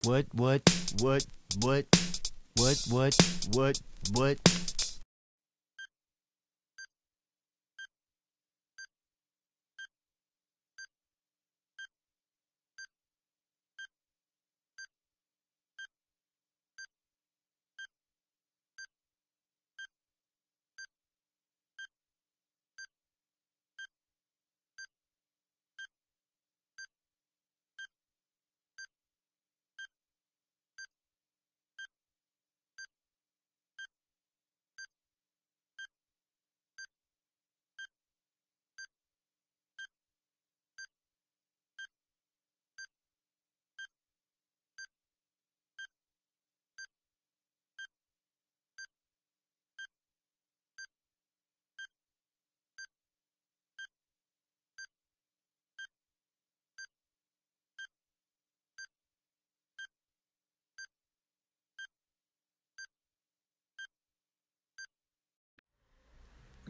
What, what, what, what, what?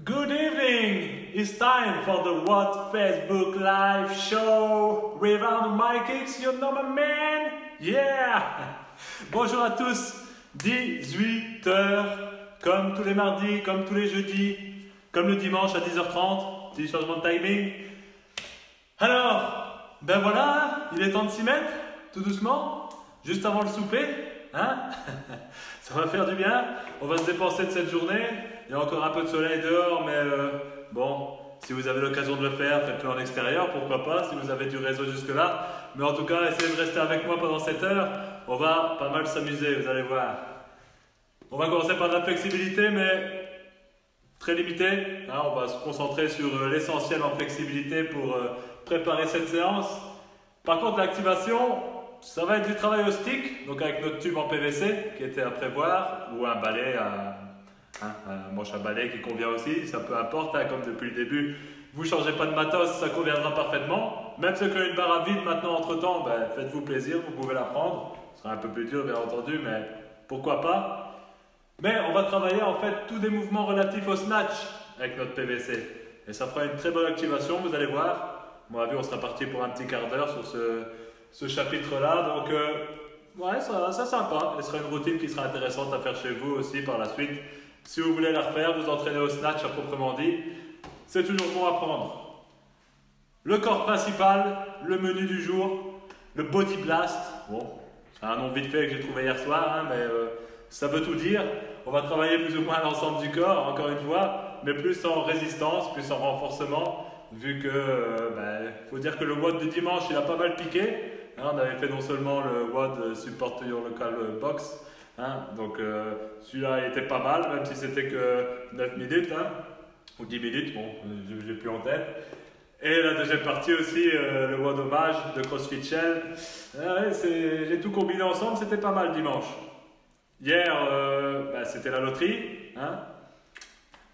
Good evening! It's time for the What Facebook Live show with Arnaud Mikix, you know my man? Yeah! Bonjour à tous, 18h, comme tous les mardis, comme tous les jeudis, comme le dimanche à 10h30, petit changement de timing. Alors, ben voilà, il est temps de s'y mettre, tout doucement, juste avant le souper, hein? Ça va faire du bien, on va se dépenser de cette journée. Il y a encore un peu de soleil dehors, mais bon, si vous avez l'occasion de le faire, faites-le en extérieur, pourquoi pas, si vous avez du réseau jusque-là. Mais en tout cas, essayez de rester avec moi pendant cette heure. On va pas mal s'amuser, vous allez voir. On va commencer par de la flexibilité, mais très limitée. Hein, on va se concentrer sur l'essentiel en flexibilité pour préparer cette séance. Par contre, l'activation, ça va être du travail au stick, donc avec notre tube en PVC qui était à prévoir, ou un balai un manche à balai qui convient aussi, ça peu importe, hein, comme depuis le début, vous ne changez pas de matos, ça conviendra parfaitement. Même ceux qui ont une barre à vide maintenant entre temps, ben, faites-vous plaisir, vous pouvez la prendre. Ce sera un peu plus dur bien entendu, mais pourquoi pas. Mais on va travailler en fait tous des mouvements relatifs au snatch avec notre PVC. Et ça fera une très bonne activation, vous allez voir. À mon avis, on sera parti pour un petit quart d'heure sur ce chapitre-là. Donc, ouais, ça sympa. Et ce sera une routine qui sera intéressante à faire chez vous aussi par la suite. Si vous voulez la refaire, vous entraînez au snatch à proprement dit, c'est toujours bon à prendre. Le corps principal, le menu du jour, le body blast. Bon, c'est un nom vite fait que j'ai trouvé hier soir, hein, mais ça veut tout dire. On va travailler plus ou moins l'ensemble du corps, encore une fois, mais plus en résistance, plus en renforcement, vu que, faut dire que le WOD du dimanche, il a pas mal piqué. Hein, on avait fait non seulement le WOD Support Your Local Box, hein, donc celui-là était pas mal, même si c'était que 9 minutes, hein, ou 10 minutes, bon, j'ai plus en tête. Et la deuxième partie aussi, le WOD hommage de CrossFit Shell. Ouais, j'ai tout combiné ensemble, c'était pas mal dimanche. Hier, c'était la loterie, hein,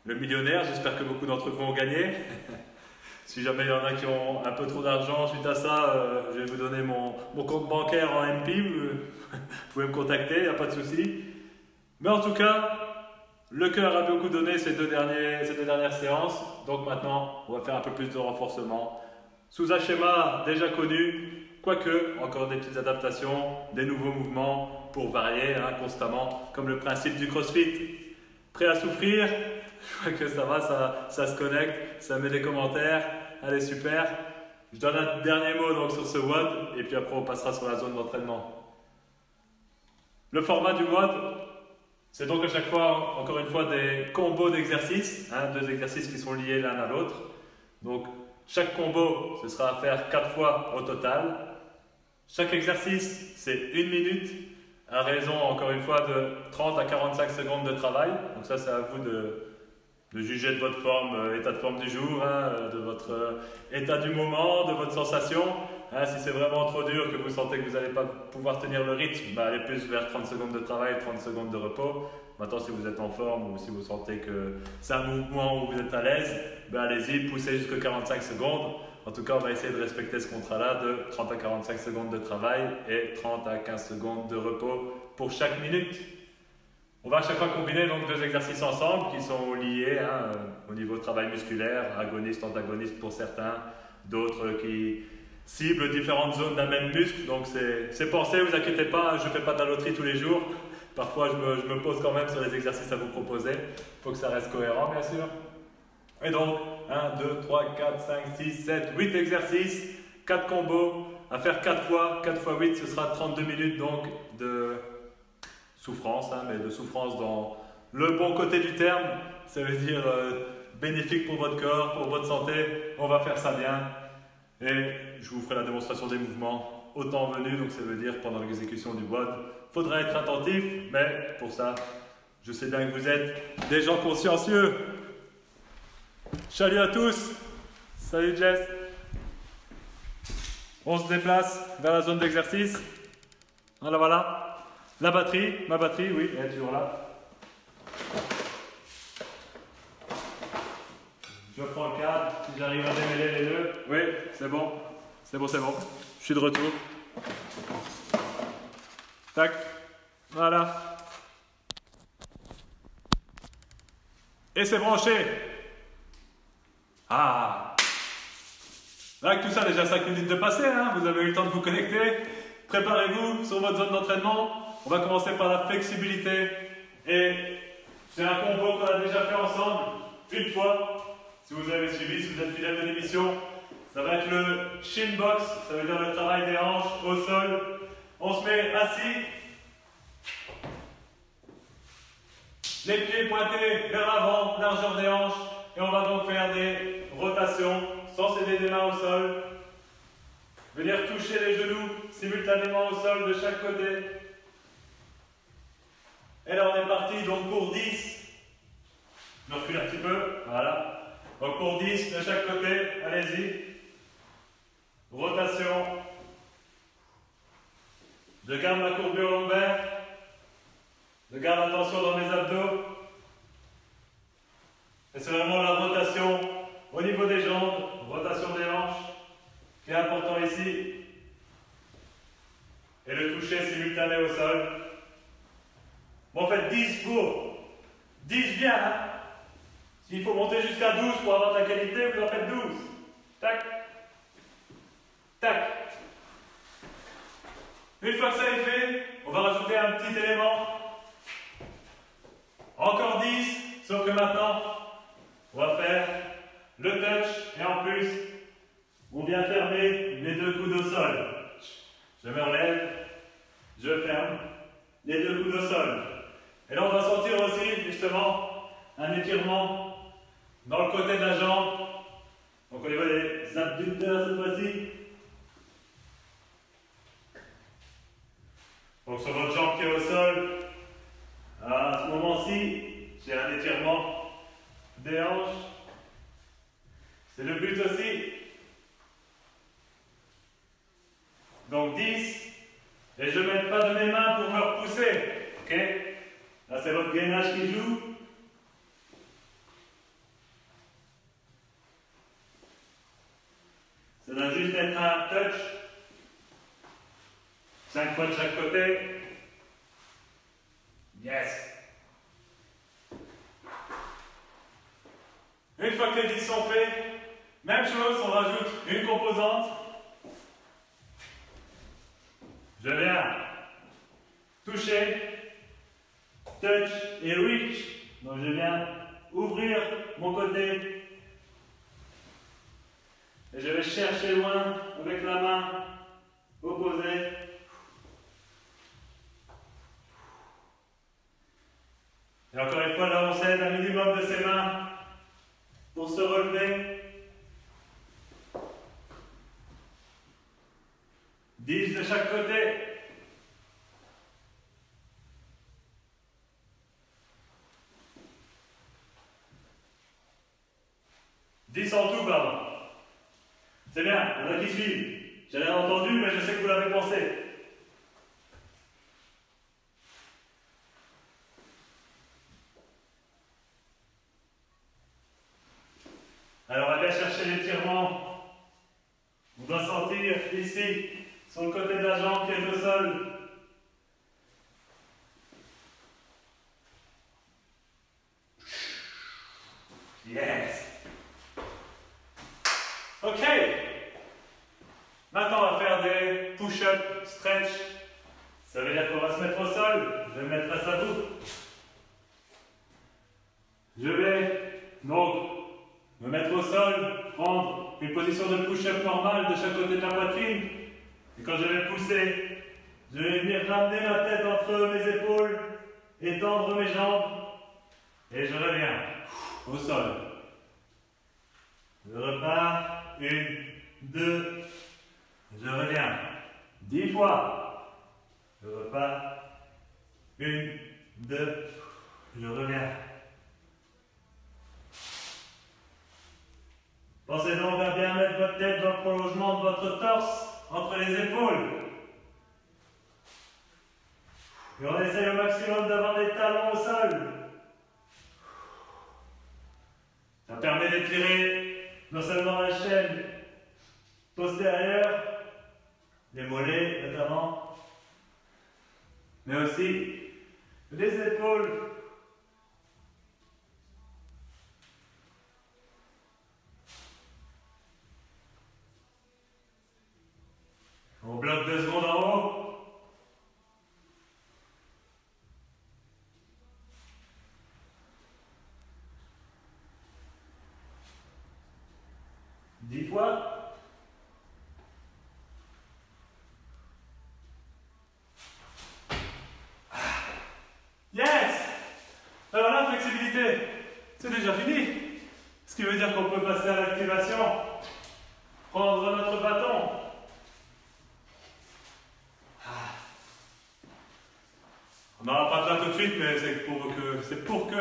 le millionnaire, j'espère que beaucoup d'entre vous ont gagné. Si jamais il y en a qui ont un peu trop d'argent suite à ça, je vais vous donner mon compte bancaire en MP. Vous pouvez me contacter, il n'y a pas de souci. Mais en tout cas, le cœur a beaucoup donné ces deux dernières séances. Donc maintenant, on va faire un peu plus de renforcement. Sous un schéma déjà connu, quoique, encore des petites adaptations, des nouveaux mouvements pour varier constamment, comme le principe du CrossFit. Prêt à souffrir? Je vois que ça va, ça se connecte, ça met des commentaires. Allez, super. Je donne un dernier mot donc, sur ce WOD et puis après on passera sur la zone d'entraînement. Le format du WOD, c'est donc à chaque fois, encore une fois, des combos d'exercices, deux exercices qui sont liés l'un à l'autre. Donc chaque combo, ce sera à faire 4 fois au total. Chaque exercice, c'est 1 minute, à raison, encore une fois, de 30 à 45 secondes de travail. Donc ça, c'est à vous de juger de votre forme, état de forme du jour, de votre état du moment, de votre sensation. Si c'est vraiment trop dur, que vous sentez que vous n'allez pas pouvoir tenir le rythme, allez plus vers 30 secondes de travail, 30 secondes de repos. Maintenant, si vous êtes en forme ou si vous sentez que c'est un mouvement où vous êtes à l'aise, allez-y, poussez jusqu'à 45 secondes. En tout cas, on va essayer de respecter ce contrat-là de 30 à 45 secondes de travail et 30 à 15 secondes de repos pour chaque minute. On va à chaque fois combiner donc 2 exercices ensemble qui sont liés au niveau travail musculaire, agoniste, antagoniste pour certains, d'autres qui cible différentes zones d'un même muscle. Donc c'est pensé, vous inquiétez pas, je ne fais pas de la loterie tous les jours. Parfois je me pose quand même sur les exercices à vous proposer. Il faut que ça reste cohérent bien sûr. Et donc 1, 2, 3, 4, 5, 6, 7, 8 exercices, 4 combos, à faire 4 fois 8, ce sera 32 minutes donc de souffrance, mais de souffrance dans le bon côté du terme, ça veut dire bénéfique pour votre corps, pour votre santé, on va faire ça bien. Et je vous ferai la démonstration des mouvements au temps venu, donc ça veut dire pendant l'exécution du WOD. Il faudra être attentif, mais pour ça, je sais bien que vous êtes des gens consciencieux. Salut à tous, salut Jess. On se déplace vers la zone d'exercice. Voilà. La batterie, ma batterie, oui, elle est toujours là. Je prends le cadre, si j'arrive à démêler les deux. Oui, c'est bon. C'est bon. Je suis de retour. Tac. Voilà. Et c'est branché. Ah. Là, tout ça, déjà 5 minutes de passé, vous avez eu le temps de vous connecter. Préparez-vous sur votre zone d'entraînement. On va commencer par la flexibilité. Et c'est un combo qu'on a déjà fait ensemble une fois. Si vous avez suivi, si vous êtes fidèle de l'émission, ça va être le shin box, ça veut dire le travail des hanches au sol. On se met assis, les pieds pointés vers l'avant, largeur des hanches, et on va donc faire des rotations sans céder des mains au sol. Venir toucher les genoux simultanément au sol de chaque côté. Et là on est parti donc pour 10. Je me recule un petit peu, voilà. Donc pour 10 de chaque côté, allez-y. Rotation. Je garde ma courbure lombaire. Je garde la tension dans mes abdos. Et c'est vraiment la rotation au niveau des jambes, rotation des hanches, qui est important ici. Et le toucher simultané au sol. Bon, faites 10 pour. 10 bien, S'il faut monter jusqu'à 12 pour avoir de la qualité, vous en faites 12. Tac. Tac. Une fois que ça est fait, on va rajouter un petit élément. Encore 10, sauf que maintenant, on va faire le touch et en plus, on vient fermer les deux coudes au sol. Je me relève, je ferme les deux coudes au sol. Et là, on va sentir aussi, justement, un étirement dans le côté de la jambe. Donc au niveau des abducteurs cette fois-ci. Donc sur votre jambe qui est au sol, à ce moment-ci, j'ai un étirement des hanches. C'est le but aussi. Donc 10. Et je ne mets pas de mes mains pour me repousser. Ok? Là c'est votre gainage qui joue. Ça doit juste être un touch. 5 fois de chaque côté. Yes. Une fois que les 10 sont faits, même chose, on rajoute une composante. Je viens toucher, touch et reach. Donc je viens ouvrir mon côté. Et je vais chercher loin avec la main opposée. Et encore une fois, là on s'aide un minimum de ses mains pour se relever. 10 de chaque côté. En tout, pardon. C'est bien, il y en a qui suivent. J'ai rien entendu, mais je sais que vous l'avez pensé. Alors, on va bien chercher l'étirement. On doit sentir ici, sur le côté de la jambe qui est au sol. Yes. Ok. se mettre au sol. Je vais me mettre face à vous. Je vais donc me mettre au sol, prendre une position de push-up normale de chaque côté de la poitrine. Et quand je vais pousser, je vais venir ramener ma tête entre mes épaules, étendre mes jambes. Et je reviens au sol. Je repars. 1, 2. Je reviens. 10 fois. Je repars. 1, 2. Je reviens. Pensez donc à bien mettre votre tête dans le prolongement de votre torse, entre les épaules. Et on essaye au maximum d'avoir les talons au sol. Ça permet d'étirer non seulement la chaîne postérieure, les mollets notamment, mais aussi les épaules. On bloque 2 secondes en haut. Dix fois. Yes! Alors là, flexibilité, c'est déjà fini. Ce qui veut dire qu'on peut passer à l'activation. Prendre notre bâton. On n'aura pas de là tout de suite, mais c'est pour que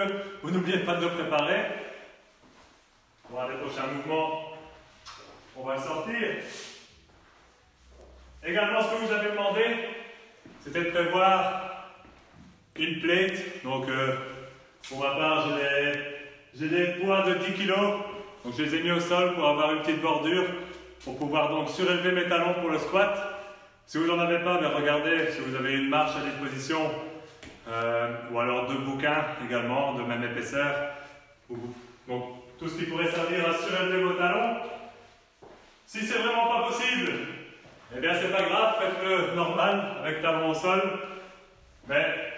vous n'oubliez pas de le préparer. Pour les prochains mouvements, on va le sortir. Également, ce que vous avez demandé, c'était de prévoir une plate. Donc, pour ma part, j'ai des poids de 10 kg. Donc, je les ai mis au sol pour avoir une petite bordure, pour pouvoir donc surélever mes talons pour le squat. Si vous n'en avez pas, mais regardez, si vous avez une marche à disposition, ou alors 2 bouquins également, de même épaisseur. Donc, tout ce qui pourrait servir à surélever vos talons. Si c'est vraiment pas possible, eh bien c'est pas grave, faites-le normal, avec talons au sol. Mais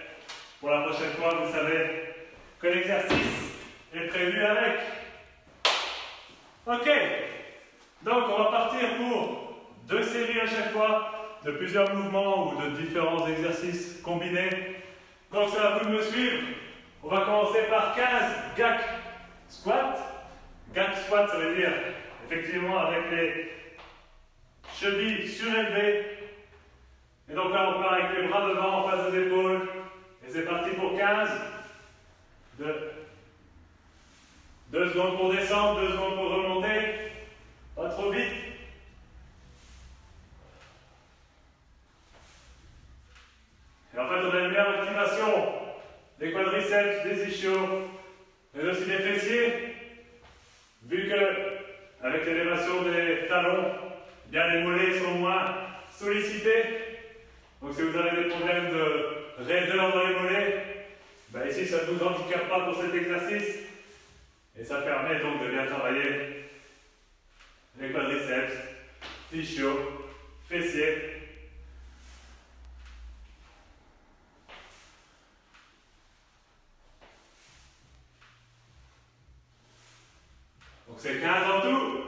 pour la prochaine fois, vous savez que l'exercice est prévu avec. Ok, donc on va partir pour 2 séries à chaque fois, de plusieurs mouvements ou de différents exercices combinés. Donc c'est à vous de me suivre. On va commencer par 15 GAC squat. GAC squat, ça veut dire effectivement avec les chevilles surélevées. Et donc là on part avec les bras devant en face des épaules. Et c'est parti pour 15. 2 secondes pour descendre, 2 secondes pour remonter. Pas trop vite. Et en fait, on a une meilleure activation des quadriceps, des ischios, mais aussi des fessiers. Vu que, avec l'élévation des talons, bien les mollets sont moins sollicités. Donc, si vous avez des problèmes de raideur dans les mollets, ben ici, ça ne vous handicape pas pour cet exercice. Et ça permet donc de bien travailler les quadriceps, ischios, fessiers. Donc c'est 15 en tout.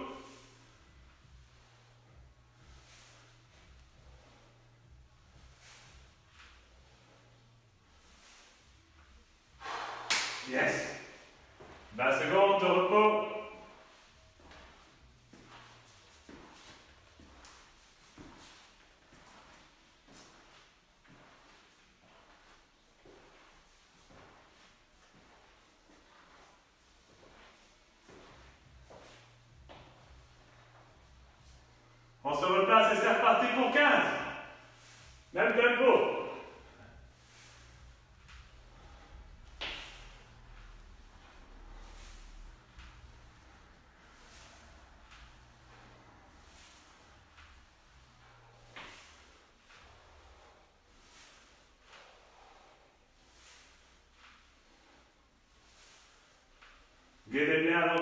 Yes. 20 secondes de repos. On se replace et c'est reparti pour 15. Même tempo. Gainez bien donc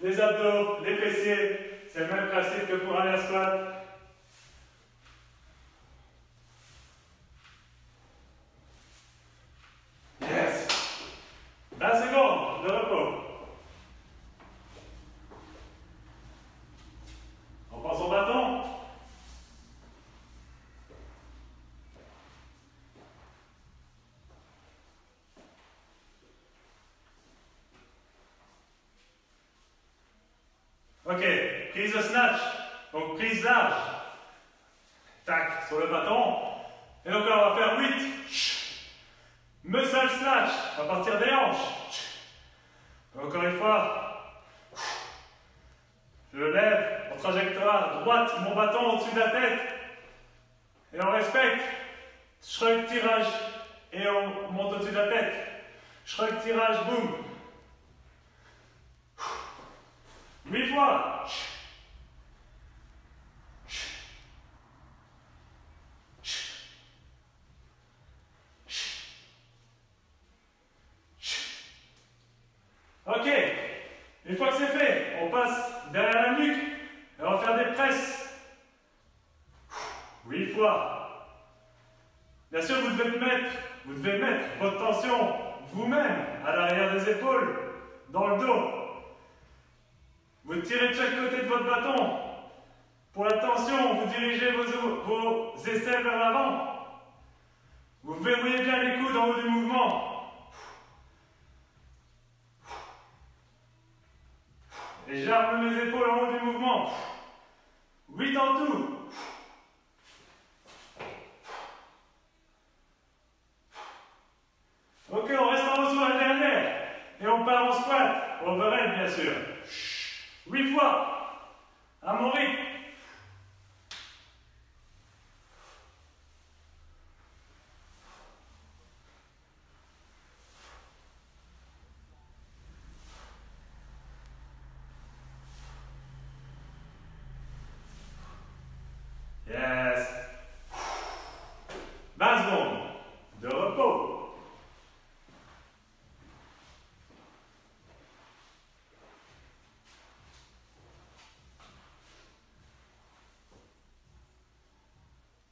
les abdos, les fessiers. C'est le même principe que pour un air squat. Ok, prise de snatch. Donc prise large. Tac, sur le bâton. Et donc là, on va faire 8. Muscle snatch, à partir des hanches. Encore une fois. Je lève en trajectoire droite mon bâton au-dessus de la tête. Et on respecte. Shrug, tirage. Et on monte au-dessus de la tête. Shrug, tirage, boum. 8 fois. Ok, une fois que c'est fait, on passe derrière la nuque et on va faire des presses. 8 fois. Bien sûr, vous devez mettre votre tension vous-même à l'arrière des épaules, dans le dos. Vous tirez de chaque côté de votre bâton. Pour la tension, vous dirigez vos aisselles vers l'avant. Vous verrouillez bien les coudes en haut du mouvement. Et j'arme mes épaules en haut du mouvement. 8 en tout. Ok, on reste en haut sur la dernière. Et on part en squat. Overhead, bien sûr. 8 fois. À mon rythme. Yes. 20 secondes de repos.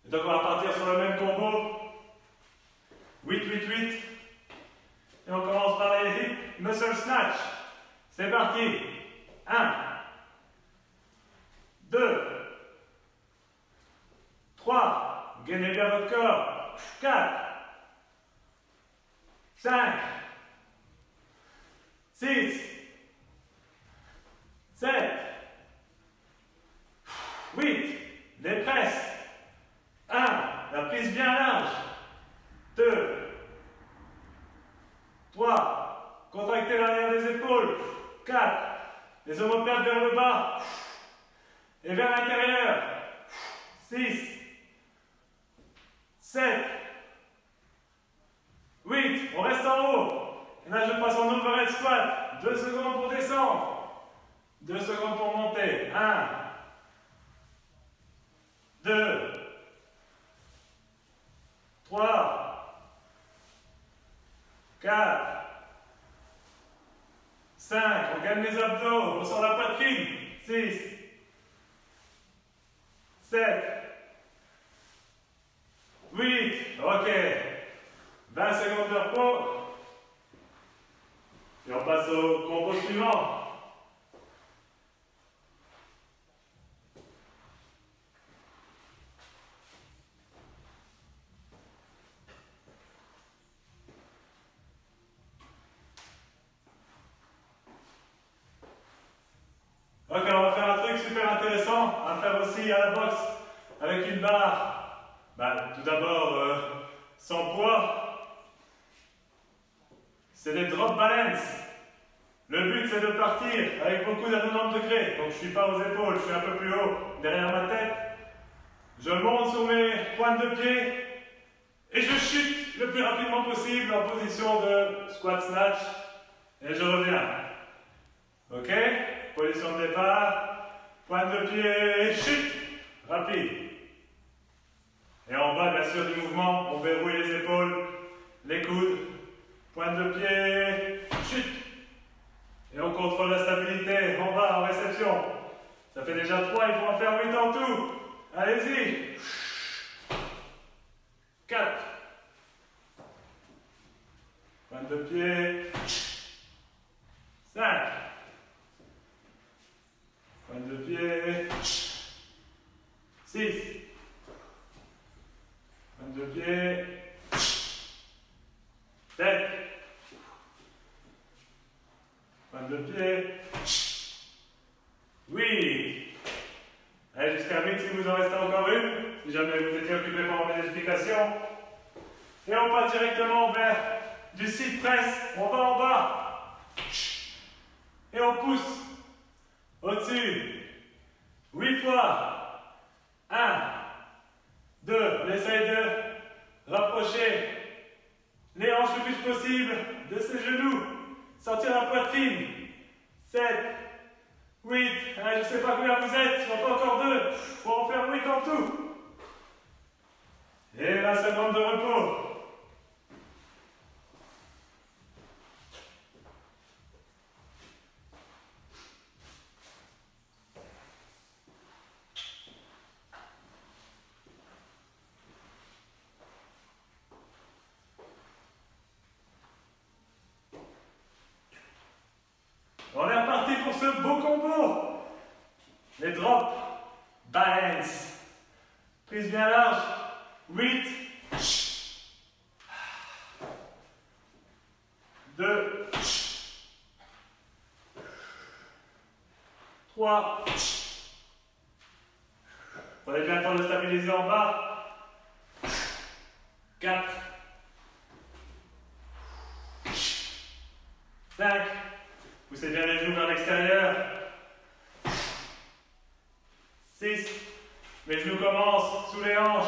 Et donc on va partir sur le même combo. 8, 8, 8. Et on commence par les hip muscle snatch. C'est parti. 1, 2, 3, gainez bien votre corps. 4, 5, 6, 7, 8, les presses. 1, la prise bien large. 2, 3, contractez l'arrière des épaules. 4, les omoplates vers le bas et vers l'intérieur. 6, 7, 8, on reste en haut. Et là, je passe en overhead squat. 2 secondes pour descendre. 2 secondes pour monter. 1, 2, 3, 4, 5, on gagne les abdos, on ressort la poitrine. 6, 7, 8, ok. 20 secondes de repos. Et on passe au combo suivant. Ok, on va faire un truc super intéressant à faire aussi à la boxe avec une barre. Tout d'abord, sans poids, c'est des drop balance. Le but c'est de partir avec vos coudes à 90 degrés. Donc je ne suis pas aux épaules, je suis un peu plus haut derrière ma tête. Je monte sur mes pointes de pied et je chute le plus rapidement possible en position de squat snatch. Et je reviens. Ok? Position de départ, pointe de pied, chute, rapide. Et en bas, bien sûr, du mouvement, on verrouille les épaules, les coudes, pointe de pied, chute. Et on contrôle la stabilité en bas, en réception. Ça fait déjà 3, il faut en faire 8 en tout. Allez-y. 4. Pointe de pied. 5. Pointe de pied. 6. Pointe de pied. 7. Pointe de pied. 8. si jamais vous étiez occupé pendant mes explications. Et on passe directement vers du sit press. On va en bas. Et on pousse au-dessus. 8 fois. 1, 2. On essaye de rapprocher les hanches le plus possible de ses genoux. Sortir la poitrine. 7, 8. Je ne sais pas combien vous êtes. J'en fais encore 2. Il faut en faire 8 en tout. Et 20 secondes de repos. On est reparti pour ce beau combo. Les drops, balance, prise bien large, 8, 2, 3, prenez bien le temps de stabiliser en bas, 4, 5, poussez bien les genoux vers l'extérieur. 6. Les genoux commencent sous les hanches.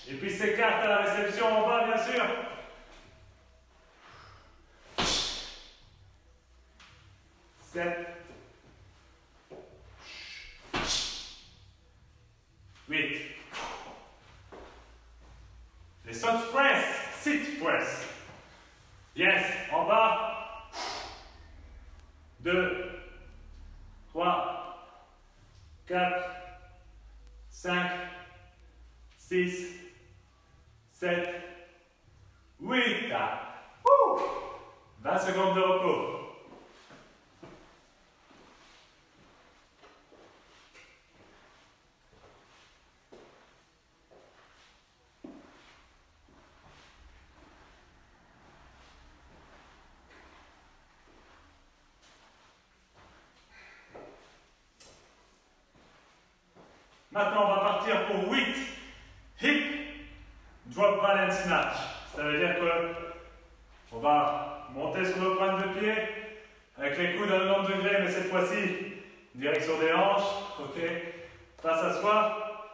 Et puis s'écartent à la réception en bas, bien sûr. 7. 8. Les side press, sit press. Yes, en bas. 2, 3, 4, 5, 6, 7, 8. 20 secondes de repos. Maintenant, on va partir pour 8 hip drop balance snatch. Ça veut dire que on va monter sur nos pointes de pied avec les coudes à 90 degrés, mais cette fois-ci, direction des hanches, ok, face à soi.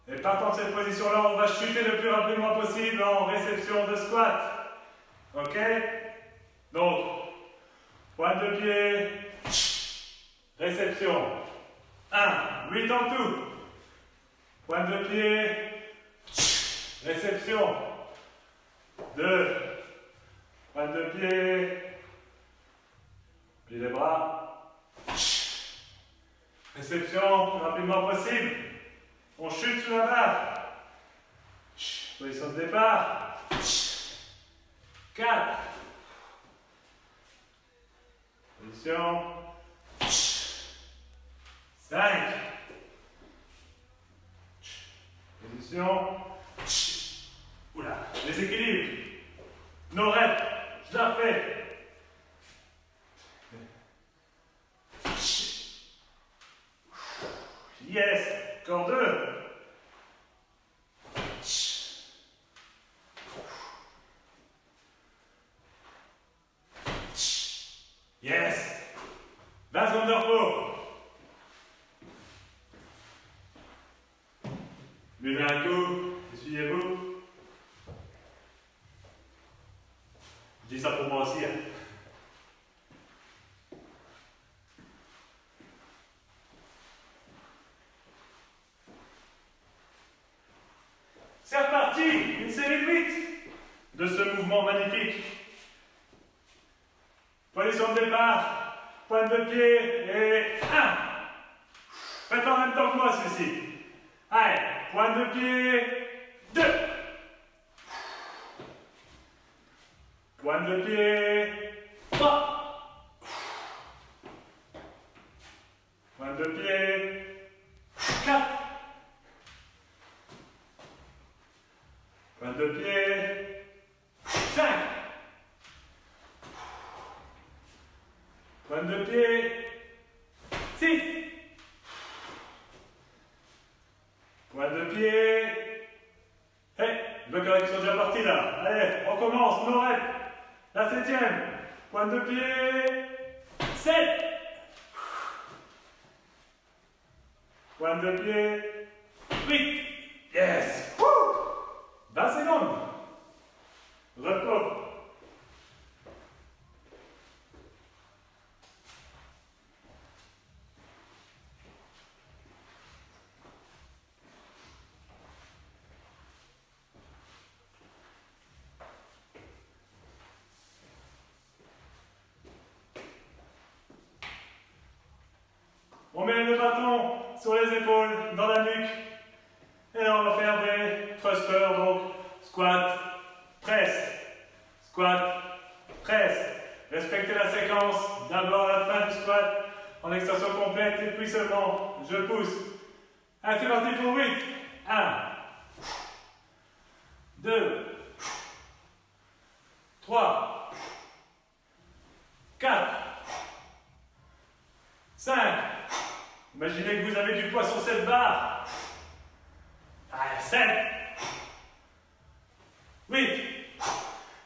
Et partant de cette position-là, on va chuter le plus rapidement possible en réception de squat. Ok? Donc, pointe de pied, réception. 1, 8 en tout. Pointe de pied, réception. 2, pointe de pied, plie les bras, réception, le plus rapidement possible. On chute sous la barre. Position de départ. 4. Position. 5. Position. Oula, les équilibres. Nos reps. Je la fais. Yes. Encore 2. Yes. 20 secondes de repos. Buvez un coup, essuyez-vous. Je dis ça pour moi aussi. Hein. C'est reparti, une série de 8 de ce mouvement magnifique. Position de départ, pointe de pied et 1. Faites en même temps que moi celui-ci. Allez, pointe de pied, 2. Pointe de pied, 3. Pointe de pied, 4. Pointe de pied, 5. Pointe de pied, 6. Pointe qu'ils sont déjà partis là. Allez, on commence, nos reps. La 7e. Pointe de pied. 7. Pointe de pied. 8. Yes. Woo. 20 secondes. Repos. On met le bâton sur les épaules, dans la nuque. Et là, on va faire des thrusters, donc squat, presse, squat, presse. Respectez la séquence, d'abord à la fin du squat, en extension complète, et puis seulement, je pousse. Allez, c'est parti pour 8. 1, 2, 3, 4, 5. Imaginez que vous avez du poids sur cette barre. Allez, 7. 8.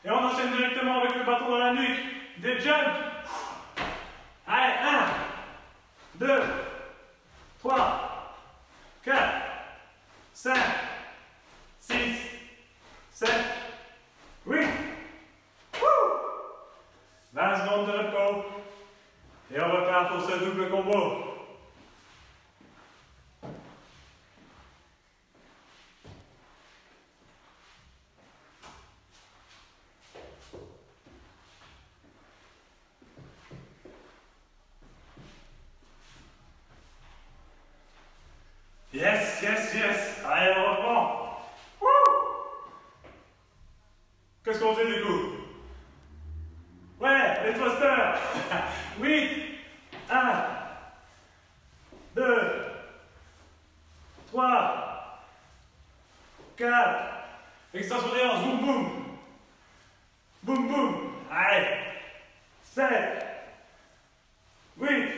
Et on enchaîne directement avec le bâton dans la nuque. Des jumps. Allez, 1, 2, 3, 4, 5, 6, 7, 8. 20 secondes de repos. Et on repart pour ce double combo. Yes, yes, yes. Allez, on reprend. Wouh. Qu'est-ce qu'on fait du coup? Ouais, les thrusters. 8. 1. 2. 3. 4. Extension des hanches. Boum, boum. Boum, boum. Allez. 7. 8.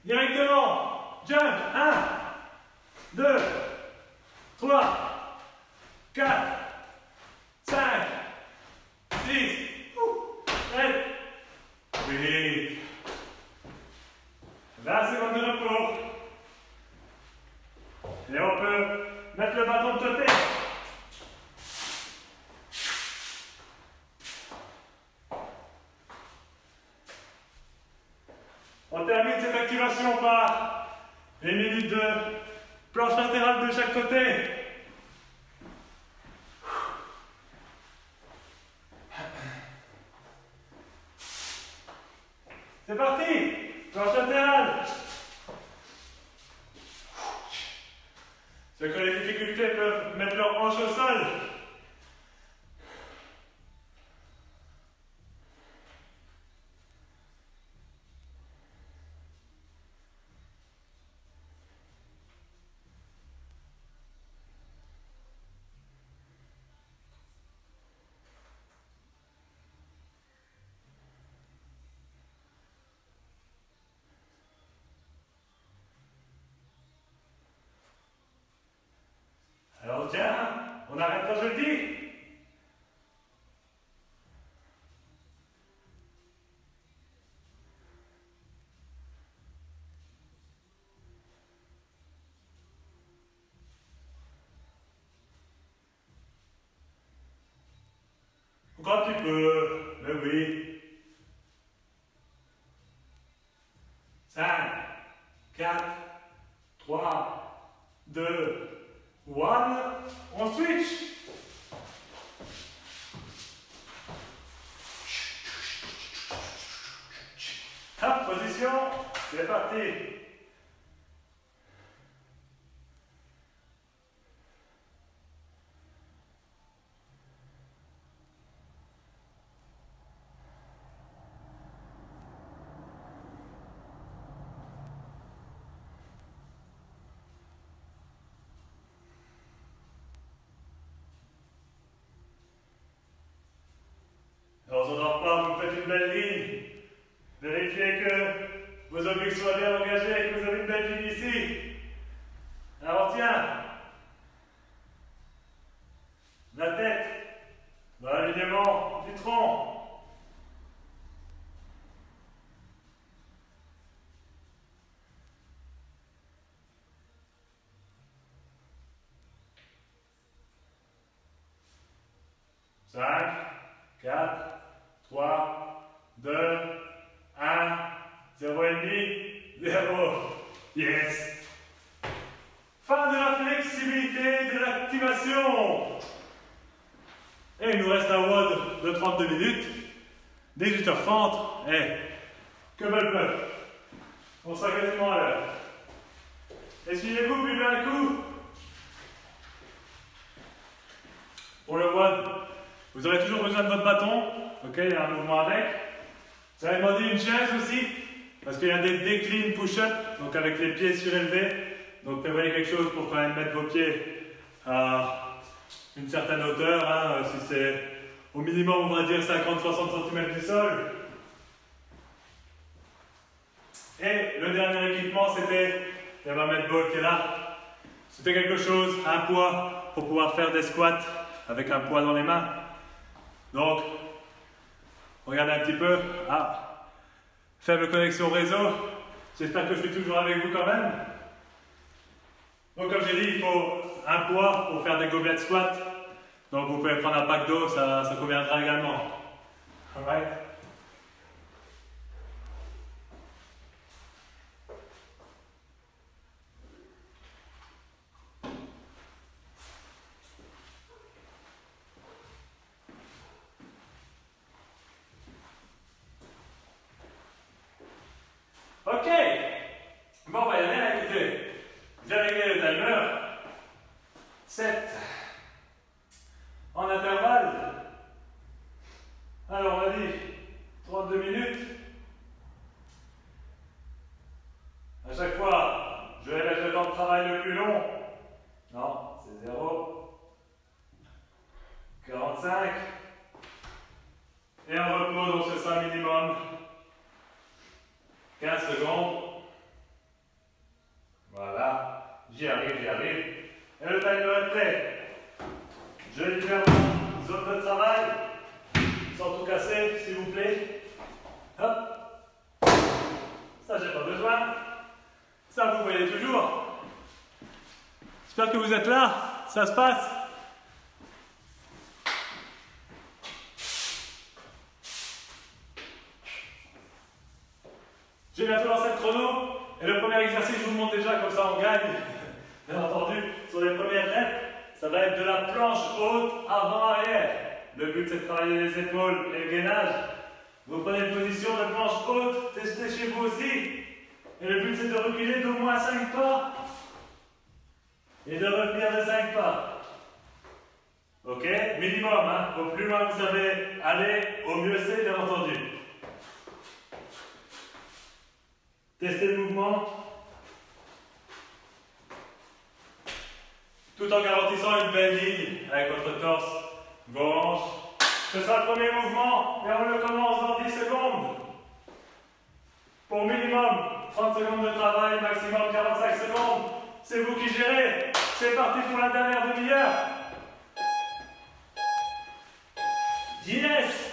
Directement. Jump. 1. 2, 3, 4, 5, 6, 7, 8. 20 secondes de repos. Et on peut mettre le bâton de côté. On termine cette activation par une minute de planche latérale de chaque côté. C'est parti. Planche latérale. Ceux qui ont des difficultés peuvent mettre leur hanche au sol. Alors tiens, on arrête quand je le dis. Encore un petit peu, mais oui. 5, 4, 3, 2, 1, on switch. Hop, position, c'est parti. Alors, on n'en pas, vous faites une belle ligne. Vérifiez que vos obliques soient bien engagés et que vous avez une belle ligne ici. Alors tiens, la tête 5, 4, 3, 2, 1, 0 et demi, 0. Yes. Fin de la flexibilité, de l'activation. Et il nous reste un WOD de 32 minutes. 18h30. Que belle peuple. On sera quasiment à l'heure. Essuyez-vous, buvez un coup. Pour le WOD, vous aurez toujours besoin de votre bâton. Ok, il y a un mouvement avec. Vous allez demander une chaise aussi, parce qu'il y a des déclines push-up, donc avec les pieds surélevés. Donc prévoyez quelque chose pour quand même mettre vos pieds à une certaine hauteur. Hein, si c'est au minimum, on va dire 50-60 cm du sol. Et le dernier équipement, c'était le Mamet Ball qui est là. C'était quelque chose, un poids, pour pouvoir faire des squats avec un poids dans les mains. Donc, regardez un petit peu. Ah, faible connexion réseau. J'espère que je suis toujours avec vous quand même. Donc, comme j'ai dit, il faut un poids pour faire des gobelets squats. Donc, vous pouvez prendre un pack d'eau, ça conviendra également. Alright. Ok, bon, on va y aller, écoutez, j'ai réglé le timer, 7, en intervalle, alors on a dit 32 minutes, à chaque fois, je vais mettre le temps de travail le plus long, non, c'est 0, 45, et un repos, donc c'est ça minimum, 15 secondes. Voilà, j'y arrive. Et le timer est prêt. Je libère ma zone de travail, sans tout casser, s'il vous plaît. Hop. Ça, j'ai pas besoin. Ça, vous voyez toujours. J'espère que vous êtes là. Ça se passe. J'ai bientôt lancé le chrono et le premier exercice, je vous le montre déjà, comme ça on gagne. Bien entendu, sur les premières reps, ça va être de la planche haute avant-arrière. Le but c'est de travailler les épaules et le gainage. Vous prenez une position de planche haute, testez chez vous aussi. Et le but c'est de reculer d'au moins 5 pas et de revenir de 5 pas. Ok? Minimum, hein? Au plus loin vous savez aller, au mieux c'est, bien entendu. Testez le mouvement, tout en garantissant une belle ligne avec votre torse, vos hanches. Ce sera le premier mouvement et on le commence dans 10 secondes. Pour minimum 30 secondes de travail, maximum 45 secondes. C'est vous qui gérez. C'est parti pour la dernière demi-heure. Yes!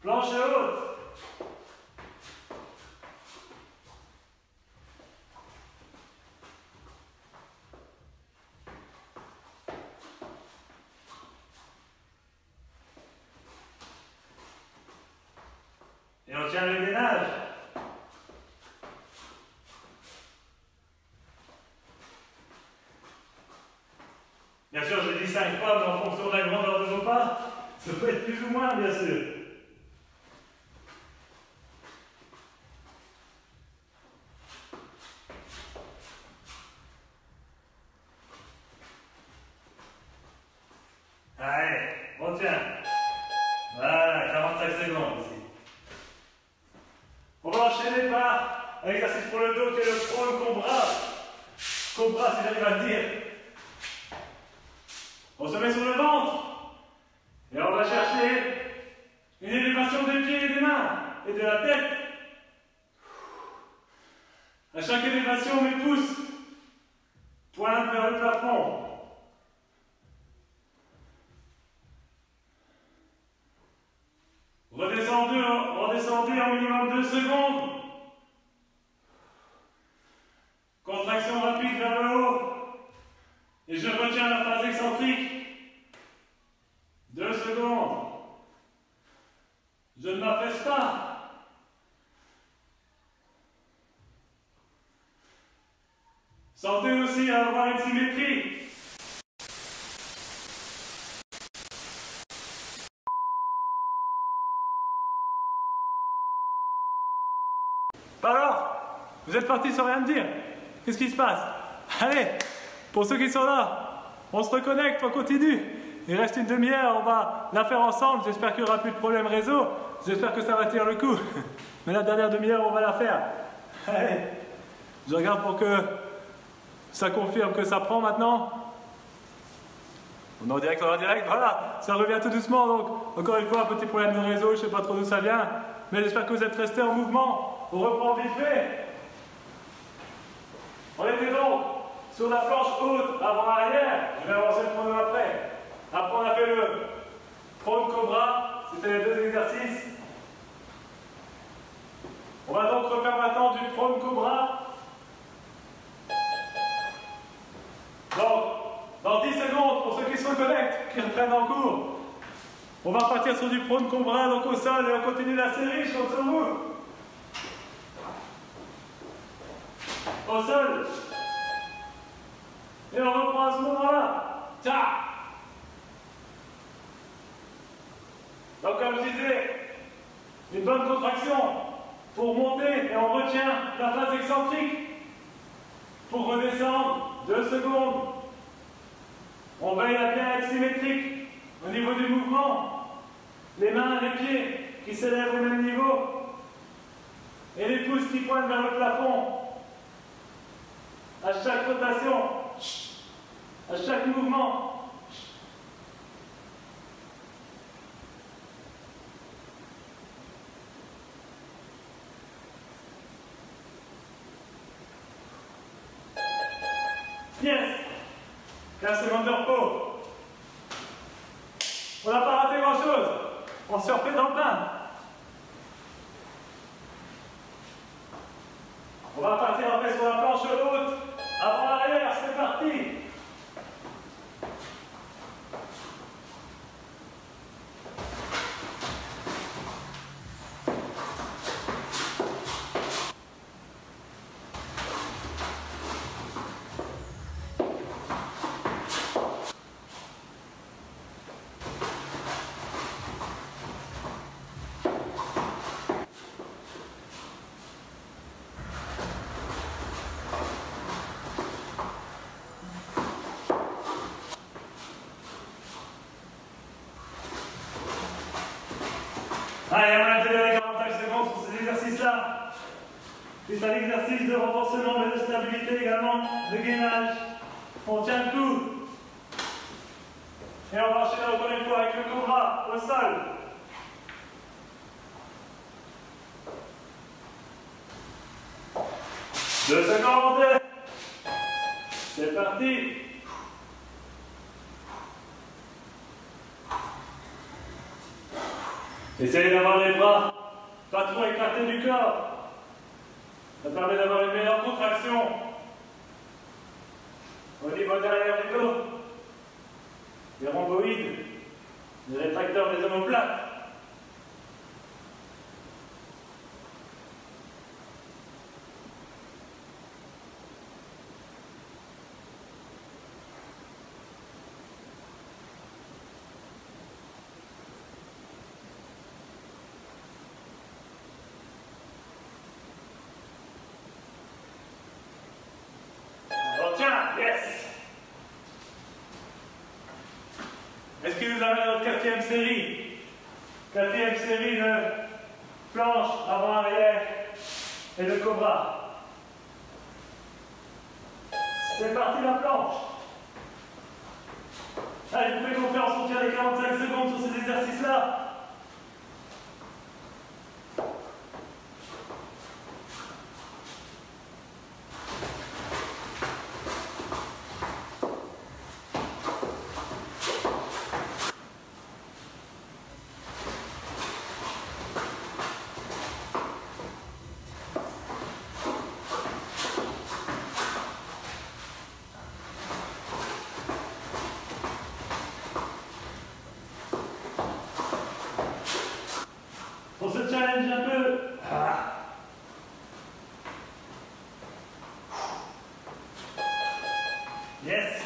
Planche haute. Et on tient le gainage. Bien sûr, j'ai dit 5 pas, mais en fonction de la grandeur de vos pas, ça peut être plus ou moins, bien sûr. Allez, on tient. Voilà, 45 secondes ici. On va enchaîner par un exercice pour le dos qui est le prone cobra. Cobra, si j'arrive à le dire. On se met sur le ventre. Et on va chercher une élévation des pieds et des mains et de la tête. À chaque élévation, mes pouces pointent vers le plafond. Redescendez en minimum 2 secondes. Contraction rapide vers le haut. Et je retiens la phase excentrique. 2 secondes. secondes. Je ne m'affaisse pas. Sentez aussi à avoir une symétrie. Alors, vous êtes partis sans rien me dire. Qu'est-ce qui se passe? Allez, pour ceux qui sont là, on se reconnecte, on continue. Il reste une demi-heure, on va la faire ensemble. J'espère qu'il n'y aura plus de problème réseau. J'espère que ça va tenir le coup. Mais la dernière demi-heure, on va la faire. Allez, je regarde pour que ça confirme que ça prend maintenant. On est en direct, voilà, ça revient tout doucement. Donc, encore une fois, un petit problème de réseau, je ne sais pas trop d'où ça vient. Mais j'espère que vous êtes restés en mouvement. On reprend vite fait. On était donc sur la planche haute avant-arrière. Je vais avancer le chrono après. Après, on a fait le prone cobra. C'était les deux exercices. On va donc refaire maintenant du prone cobra. Donc, dans 10 secondes, pour ceux qui se reconnectent, qui reprennent en cours, on va partir sur du prone cobra, donc au sol, et on continue la série, je compte sur vous. Au sol. Et on reprend à ce moment-là. Tiens. Donc comme je disais, une bonne contraction pour monter et on retient la phase excentrique. Pour redescendre, 2 secondes. On veille à bien être symétrique au niveau du mouvement. Les mains, les pieds qui s'élèvent au même niveau. Et les pouces qui pointent vers le plafond. À chaque rotation, à chaque mouvement. Yes! 15 secondes de repos. On n'a pas raté grand chose. On se refait dans le plein. On va partir après sur la planche haute. Avant arrière, c'est parti. Allez, on va accélérer 45 secondes sur ces exercices-là. C'est un exercice de renforcement, mais de stabilité également, de gainage. On tient le coup. Et on va enchaîner encore une fois avec le cobra au sol. Deux secondes. C'est parti. Essayez d'avoir les bras pas trop écartés du corps. Ça permet d'avoir une meilleure contraction au niveau derrière du dos, les rhomboïdes, les rétracteurs des omoplates. Yes! Est-ce qu'il nous amène à notre quatrième série? Quatrième série de planche avant-arrière et de cobra. C'est parti la planche. Allez, je vous fais confiance, on tient les 45 secondes sur ces exercices-là. dégage un peu. Ah. Yes.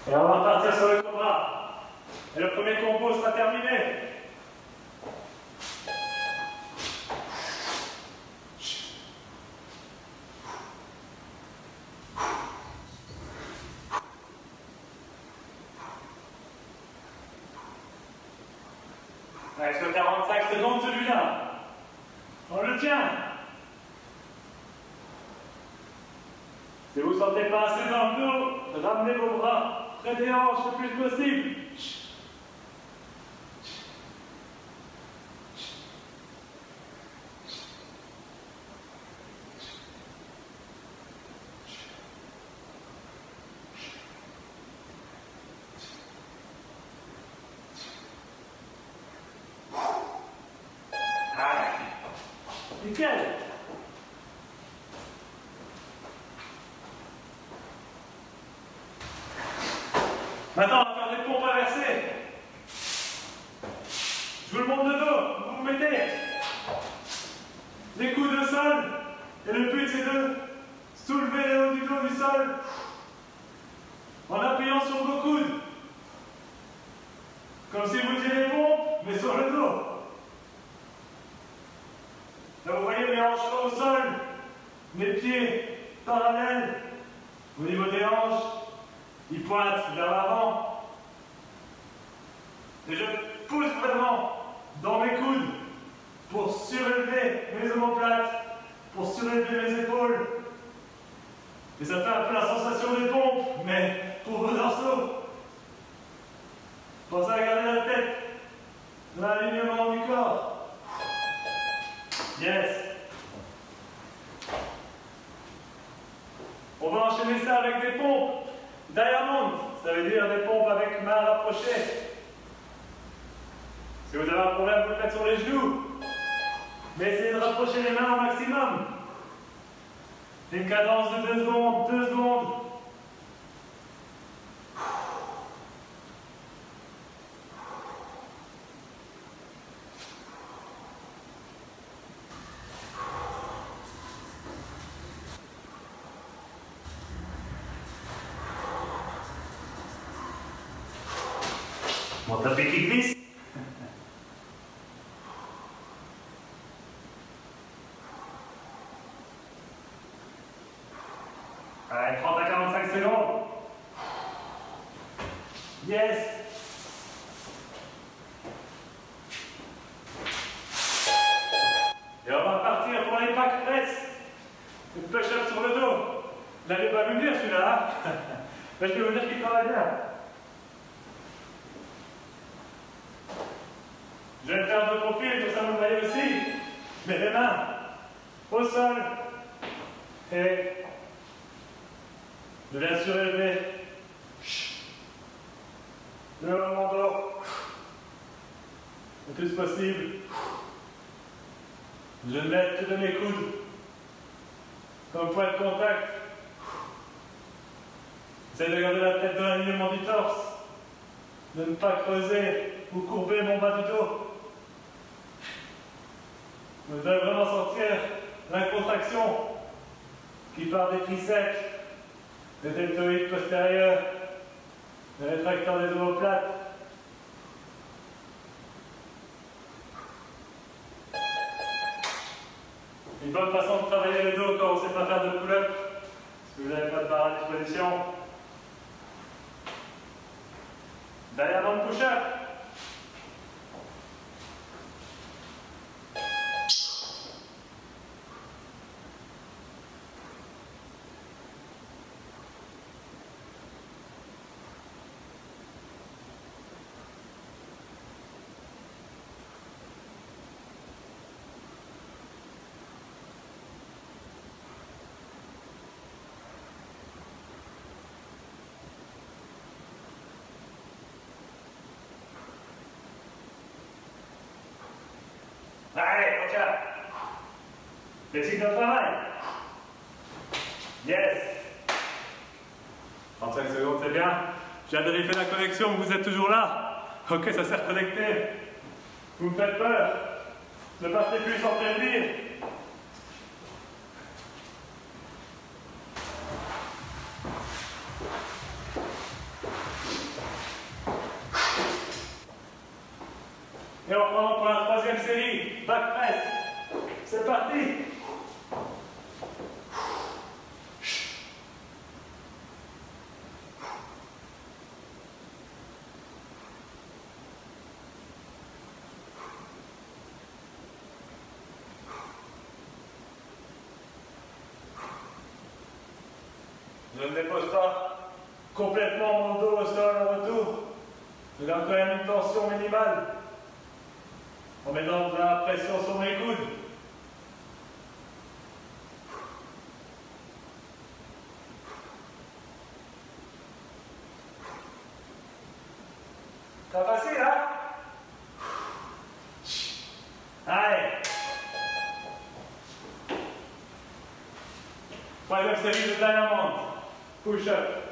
Et on va partir sur le cobra. Et le premier combo sera terminé. Reste 45 secondes celui-là. On le tient. Si vous ne sentez pas assez dans le dos, ramenez vos bras près des hanches le plus possible. Nickel. Maintenant, on va faire des pompes inversées. Je vous le montre de dos. Vous vous mettez les coudes au sol. Et le but, c'est de soulever le haut du dos du sol en appuyant sur vos coudes. Comme si vous faisiez des pompes, mais sur le dos. Là, vous voyez mes hanches sont au sol, mes pieds parallèles au niveau des hanches, ils pointent vers l'avant. Et je pousse vraiment dans mes coudes pour surélever mes omoplates, pour surélever mes épaules. Et ça fait un peu la sensation des pompes, mais pour vos dorsaux. Pensez à garder la tête dans l'alignement du corps. Yes. On va enchaîner ça avec des pompes. Diamond, ça veut dire des pompes avec mains rapprochées. Si vous avez un problème, vous le faites sur les genoux. Mais essayez de rapprocher les mains au maximum. Une cadence de 2 secondes, 2 secondes. Mon tapis qui glisse. Allez, 30 à 45 secondes. Yes. Et on va partir pour les back press. Une push-up sur le dos. Vous n'allez pas me dire celui-là. Hein. Mais je peux vous dire qu'il travaille bien. Je vais le faire de profil, comme ça vous le voyez aussi. Mets les mains au sol. Et je viens surélever le haut de mon dos le plus possible. Je vais mettre tous mes coudes comme point de contact. J'essaie de garder la tête dans l'alignement du torse, de ne pas creuser ou courber mon bas du dos. Vous devez vraiment sentir la contraction qui part des triceps, des deltoïdes postérieurs, des rétracteurs des omoplates. Une bonne façon de travailler le dos quand on ne sait pas faire de pull-up, parce que vous n'avez pas de barre à disposition. Diamond push-up. Allez, on tient. Flexible de travail. Yes. 35 secondes, c'est bien. J'ai vérifié la connexion, vous êtes toujours là? Ok, ça s'est reconnecté. Vous me faites peur. Ne partez plus sans prévenir. Et on prend pour la troisième série, back press. C'est parti. Je ne dépose pas complètement mon dos au sol en retour. Je garde quand même une tension minimale en mettant de la pression sur mes coudes. C'est facile, hein? Allez. Troisième série de Diamond. Push-up.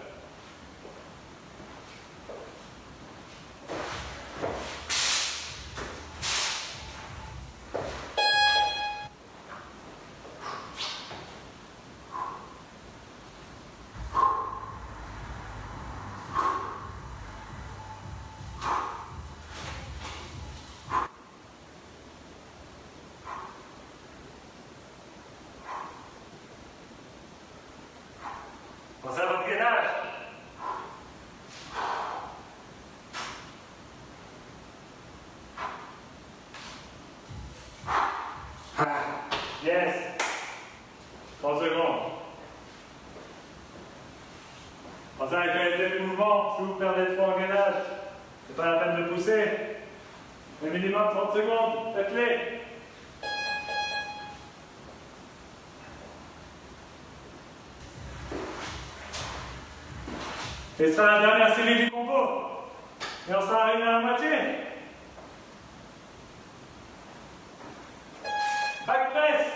Pensez à votre gainage. Yes. 30 secondes. Pensez à la qualité du mouvement. Si vous perdez trop en gainage, c'est pas la peine de pousser. Le minimum 30 secondes. Faites-les. Et ce sera la dernière série du combo. Et on sera arrivé à la moitié. Back press.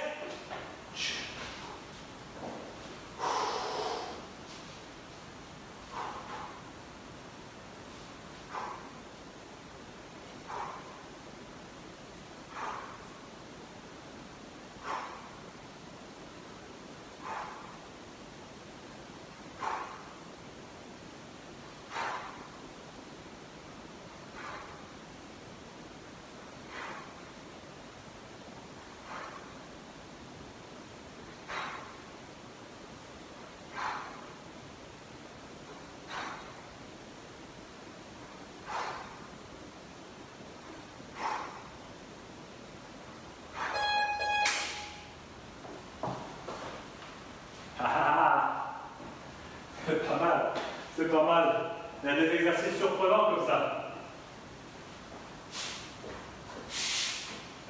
C'est pas mal, c'est pas mal. Il y a des exercices surprenants comme ça.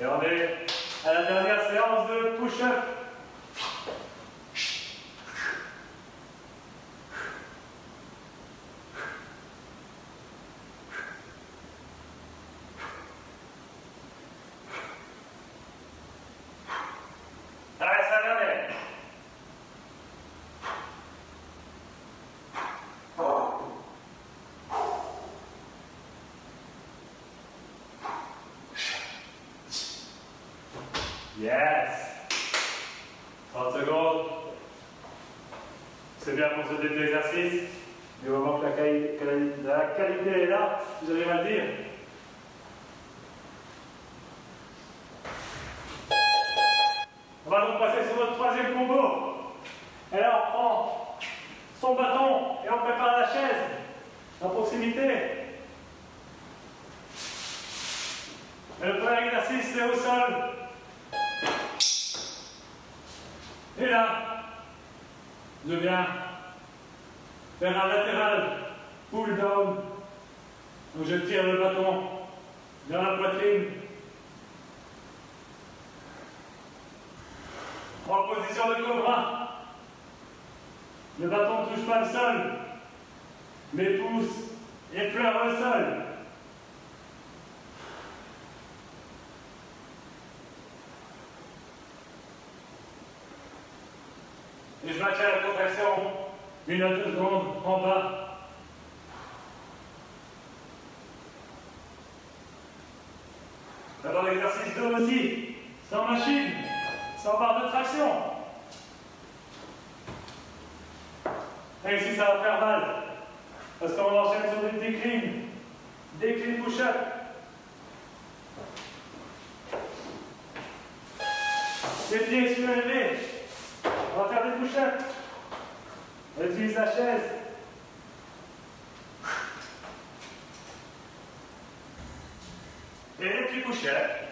Et on est à la dernière séance de push-up. Allez, ça va bien. Yes! 30 secondes. C'est bien pour ce début d'exercice. Du moment que la qualité est là, vous allez mal dire. On va donc passer sur notre troisième combo. Et là, on prend son bâton et on prépare la chaise à proximité. Et le premier exercice, c'est au sol. Et là, je viens faire un latéral pull down. Donc je tire le bâton vers la poitrine. En position de cobra. Le bâton ne touche pas le sol. Mes pouces effleurent le sol. Et je maintiens la contraction 1 à 2 secondes en bas. D'abord l'exercice 2 aussi, sans machine, sans barre de traction. Et ici ça va faire mal, parce qu'on enchaîne sur des déclines push-up. Les pieds surélevés, on va faire des push-ups. On utilise la chaise. Et les petits push-ups.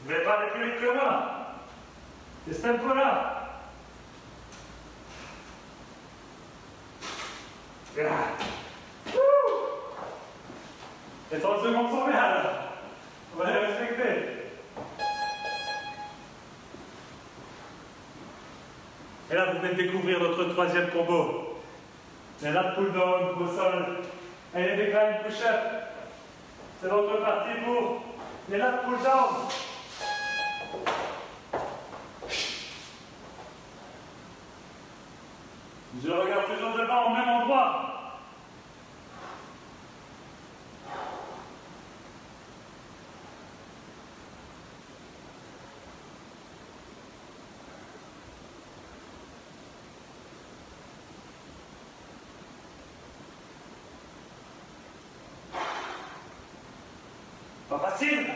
Vous n'allez pas aller plus vite que moi. C'est ce tempo-là. Les 30 secondes sont bien là. On va les respecter. Et là, vous venez de découvrir notre troisième combo. Les lat pull down au sol et les decline push-up. C'est notre partie pour les lat pull down. Je regarde toujours devant au même endroit. Pas facile.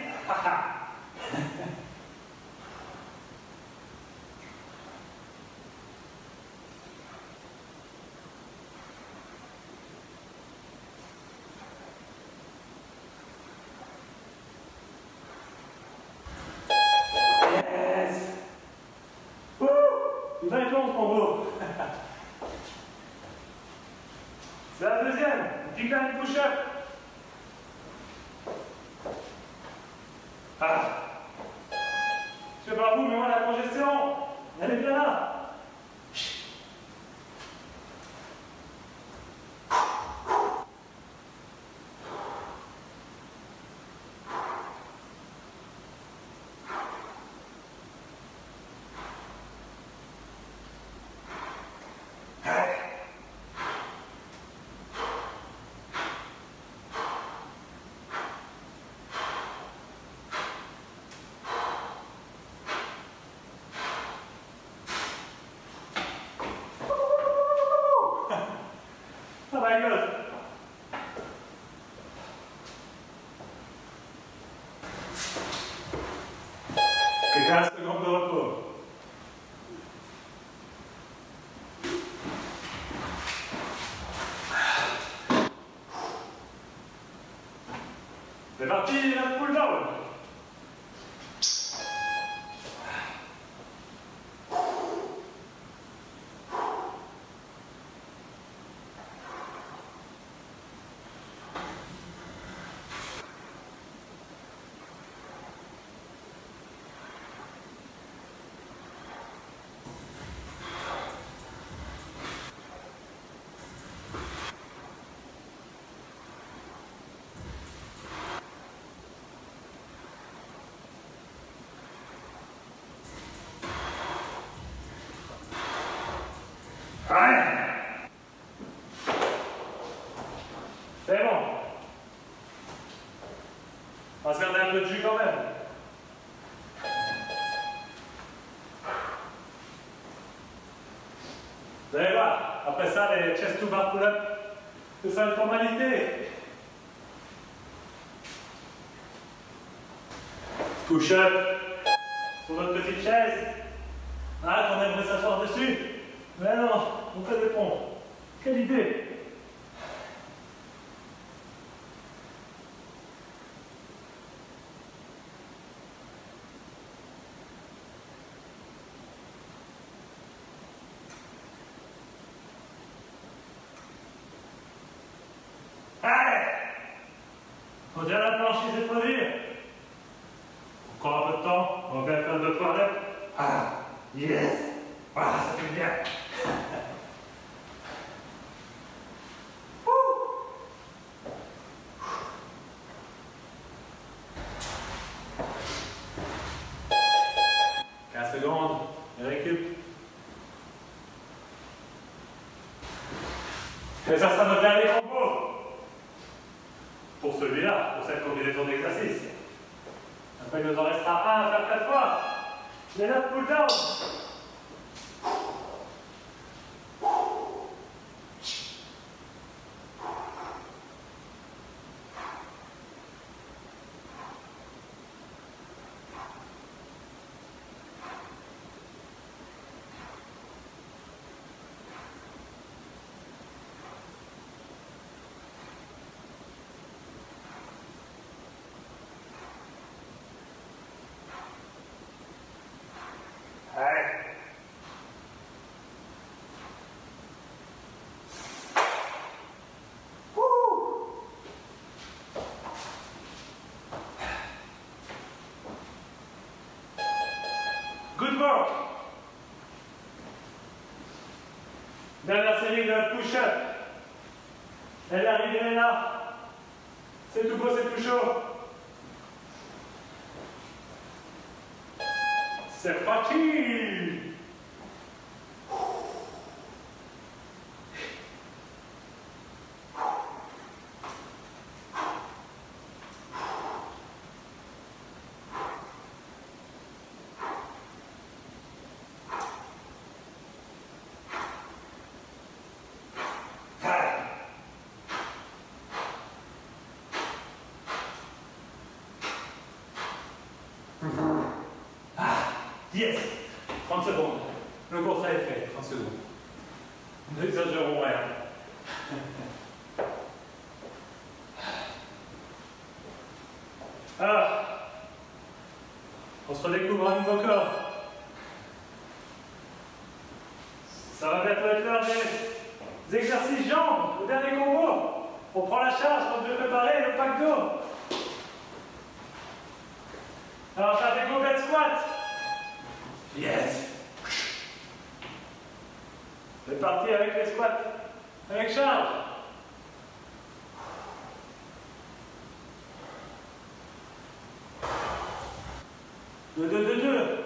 Il va être long ce combo. C'est la deuxième. Decline push-up. Ah. Je sais pas vous, mais moi la congestion, elle est bien là. Oh my God. Et 15 secondes de repos. C'est parti, la pull down. C'est bon. On va se garder un peu de jus quand même. Vous allez voir, après ça, les chest to bar pull-up, c'est ça une formalité. Push-up sur notre petite chaise. Ah, qu'on aimerait s'asseoir dessus. Mais non, on fait des ponts. Quelle idée! On dirait la planche qui s'est produire. Encore un peu de temps, on va faire deux toilettes. Ah, yes! Ah, ça fait bien. Et ça sera notre dernier combo. Pour celui-là, pour cette combinaison d'exercices. Après, il nous en restera un à faire 4 fois. Les notes pull down. Allez. Good work. Dernière série de push-up. Elle arrive, elle est là. C'est tout beau, c'est tout chaud. C'est parti. Yes. 30 secondes. Le contrat est fait. 30 secondes. N'exagérons rien. Alors, on se redécouvre un nouveau corps. Ça va bientôt être l'heure des exercices jambes, le dernier combo. On prend la charge pour te préparer le pack d'eau. Alors, on va faire des goblet squats. Yes. C'est parti avec les squats. Avec charge. 2, 2, 2, 2.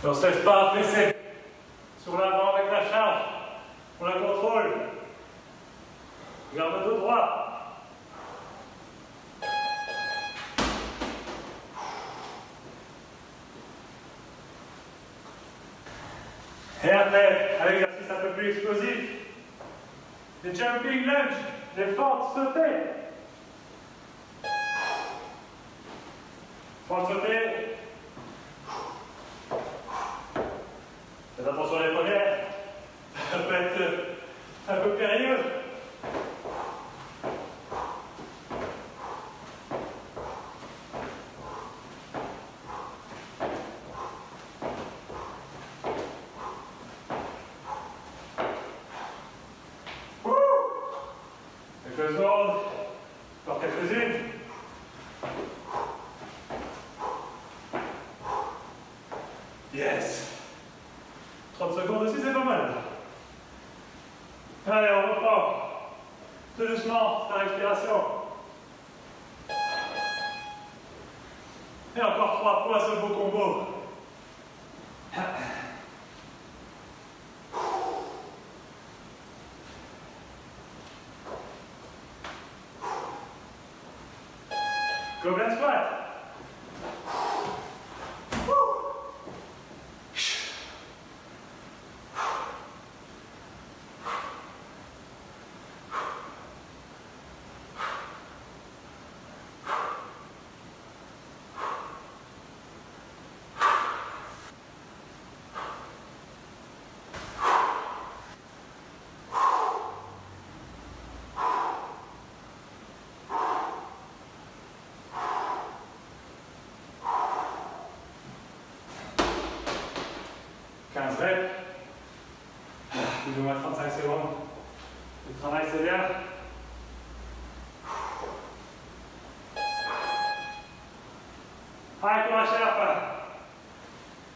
On ne se laisse pas affaisser sur l'avant avec la charge. On la contrôle. Garde le dos droit. Et après, un exercice un peu plus explosif. Les jumping lunge, les fentes sautées. Fentes sautées. Faites attention à les premières, ça peut être un peu périlleux. Quelques secondes, encore quelques-unes. Yes. 30 secondes aussi, c'est pas mal. Allez, on reprend. Tout doucement, par respiration. Et encore 3 fois ce beau combo. Goblet squat. Reps, plus ou moins 35 secondes. Le travail c'est bien. Allez, courage à la fin.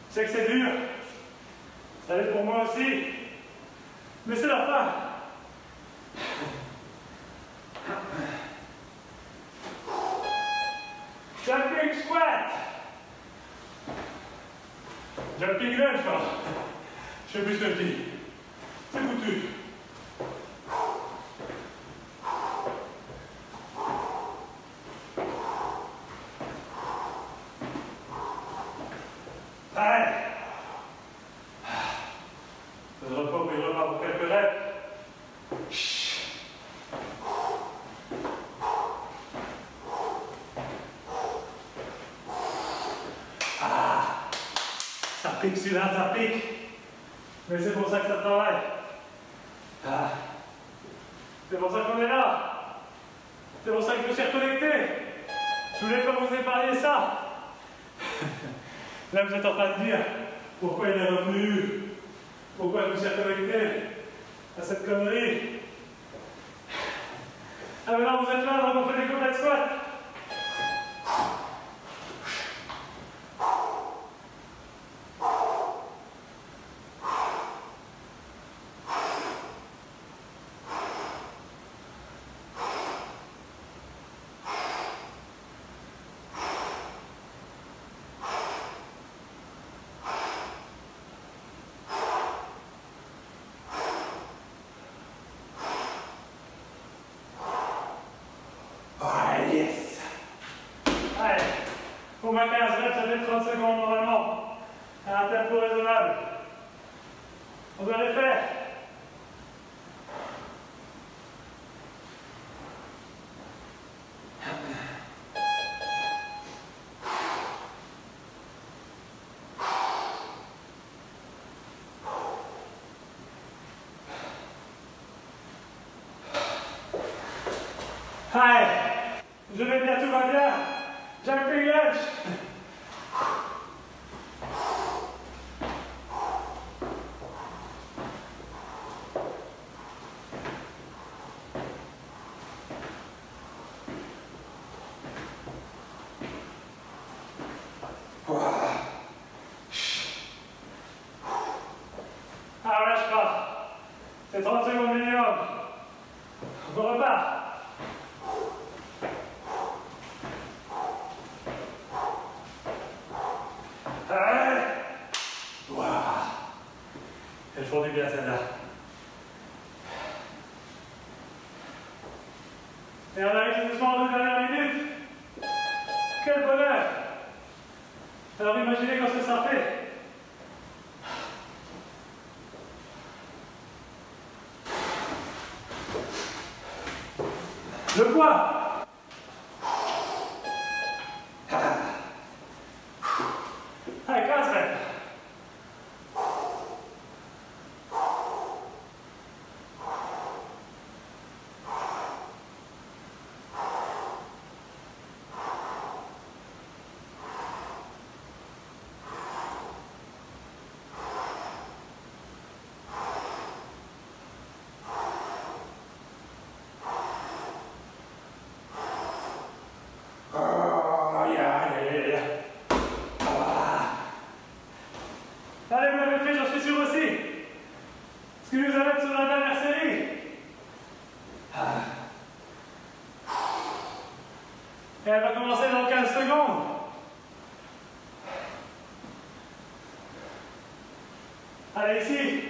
Je sais que c'est dur, Ça va être pour moi aussi. Mais c'est la fin. Jumping squat. Jumping lunge, je fais plus que je dis. C'est foutu. Allez. Je repars pour quelques reps. Ça pique celui-là, ça pique. Mais c'est pour ça que ça travaille. C'est pour ça qu'on est là. C'est pour ça que je me suis reconnecté. Je voulais pas vous épargner ça. Là, vous êtes en train de dire pourquoi il est revenu. Pourquoi je me suis reconnecté à cette connerie. Ah, maintenant vous êtes là, donc on fait des complètes squats. Yes! Allez, pour ma 15 reps, ça fait 30 secondes normalement. À un tempo raisonnable. On doit les faire. Allez, je vais bien, tout va bien. Jumping lunge. Ah, lâche pas. C'est 30 secondes minimum. On repart. Elles font du bien celle-là. Et on arrive doucement aux 2 dernières minutes. Quel bonheur! Alors imaginez quand ça fait. Le poids. Allez, 15 reps. Allez, vous l'avez fait, j'en suis sûr aussi. Ce qui nous amène sur la dernière série. Et elle va commencer dans 15 secondes. Allez, ici,